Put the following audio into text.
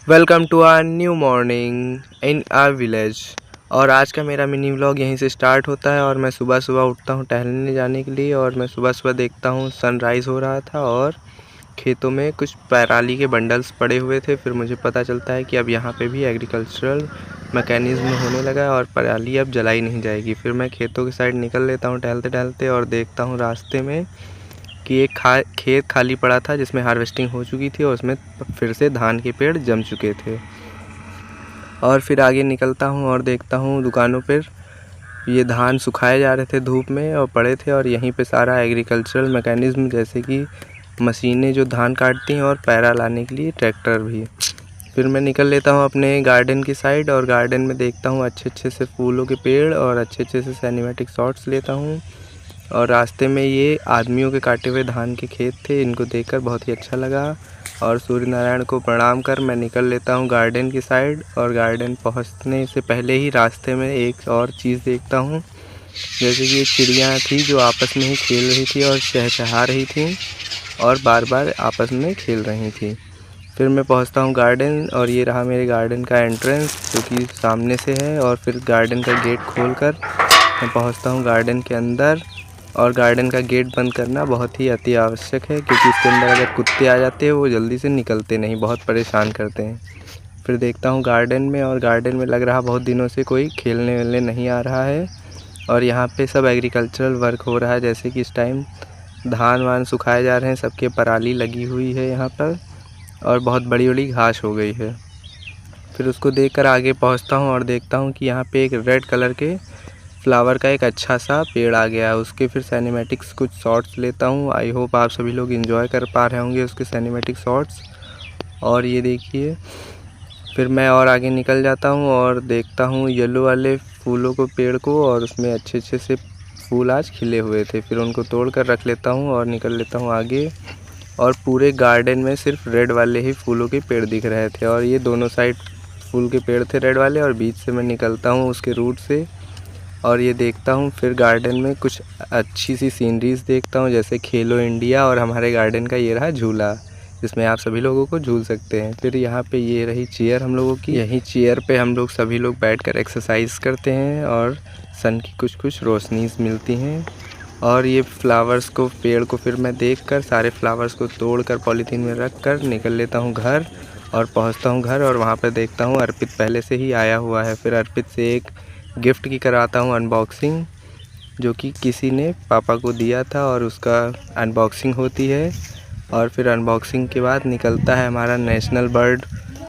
Welcome to our new morning in our village. और आज का मेरा मिनी व्लॉग यहीं से स्टार्ट होता है। और मैं सुबह सुबह उठता हूँ टहलने जाने के लिए, और मैं सुबह सुबह देखता हूँ सनराइज़ हो रहा था और खेतों में कुछ पराली के बंडल्स पड़े हुए थे। फिर मुझे पता चलता है कि अब यहाँ पे भी एग्रीकल्चरल मैकेनिज़्म होने लगा है और पराली अब जलाई नहीं जाएगी। फिर मैं खेतों की साइड निकल लेता हूँ टहलते टहलते, और देखता हूँ रास्ते में कि एक खेत खाली पड़ा था जिसमें हार्वेस्टिंग हो चुकी थी और उसमें फिर से धान के पेड़ जम चुके थे। और फिर आगे निकलता हूँ और देखता हूँ दुकानों पर ये धान सुखाए जा रहे थे धूप में और पड़े थे, और यहीं पे सारा एग्रीकल्चरल मैकेनिज़्म जैसे कि मशीनें जो धान काटती हैं और पैरा लाने के लिए ट्रैक्टर भी। फिर मैं निकल लेता हूँ अपने गार्डन की साइड, और गार्डन में देखता हूँ अच्छे अच्छे से फूलों के पेड़ और अच्छे अच्छे से सिनेमैटिक शॉट्स लेता हूँ। और रास्ते में ये आदमियों के काटे हुए धान के खेत थे, इनको देखकर बहुत ही अच्छा लगा। और सूर्य नारायण को प्रणाम कर मैं निकल लेता हूँ गार्डन की साइड। और गार्डन पहुँचने से पहले ही रास्ते में एक और चीज़ देखता हूँ, जैसे कि एक चिड़िया थी जो आपस में ही खेल रही थी और चहचहा रही थी और बार बार आपस में खेल रही थी। फिर मैं पहुँचता हूँ गार्डन, और ये रहा मेरे गार्डन का एंट्रेंस जो कि सामने से है। और फिर गार्डन का गेट खोलकर मैं पहुँचता हूँ गार्डन के अंदर। और गार्डन का गेट बंद करना बहुत ही अति आवश्यक है, क्योंकि इसके अंदर अगर कुत्ते आ जाते हैं वो जल्दी से निकलते नहीं, बहुत परेशान करते हैं। फिर देखता हूँ गार्डन में, और गार्डन में लग रहा बहुत दिनों से कोई खेलने वेलने नहीं आ रहा है। और यहाँ पे सब एग्रीकल्चरल वर्क हो रहा है, जैसे कि इस टाइम धान वान सुखाए जा रहे हैं, सबके पराली लगी हुई है यहाँ पर, और बहुत बड़ी बड़ी घास हो गई है। फिर उसको देखकर आगे पहुँचता हूँ और देखता हूँ कि यहाँ पे एक रेड कलर के फ्लावर का एक अच्छा सा पेड़ आ गया है। उसके फिर सिनेमैटिक्स कुछ शॉट्स लेता हूँ। आई होप आप सभी लोग एंजॉय कर पा रहे होंगे उसके सिनेमैटिक शॉट्स। और ये देखिए, फिर मैं और आगे निकल जाता हूँ और देखता हूँ येलो वाले फूलों को, पेड़ को, और उसमें अच्छे अच्छे से फूल आज खिले हुए थे। फिर उनको तोड़ कर रख लेता हूँ और निकल लेता हूँ आगे। और पूरे गार्डन में सिर्फ रेड वाले ही फूलों के पेड़ दिख रहे थे, और ये दोनों साइड फूल के पेड़ थे रेड वाले, और बीच से मैं निकलता हूँ उसके रूट से। और ये देखता हूँ फिर गार्डन में कुछ अच्छी सी सीनरीज़ देखता हूँ, जैसे खेलो इंडिया, और हमारे गार्डन का ये रहा झूला जिसमें आप सभी लोगों को झूल सकते हैं। फिर यहाँ पे ये रही चेयर हम लोगों की, यही चेयर पे हम लोग सभी लोग बैठकर एक्सरसाइज करते हैं और सन की कुछ कुछ रोशनीज मिलती हैं। और ये फ्लावर्स को, पेड़ को फिर मैं देखकर सारे फ्लावर्स को तोड़कर पॉलीथीन में रख कर निकल लेता हूँ घर, और पहुँचता हूँ घर। और वहाँ पर देखता हूँ अर्पित पहले से ही आया हुआ है। फिर अर्पित से एक गिफ्ट की कराता हूँ अनबॉक्सिंग, जो कि किसी ने पापा को दिया था, और उसका अनबॉक्सिंग होती है। और फिर अनबॉक्सिंग के बाद निकलता है हमारा नेशनल बर्ड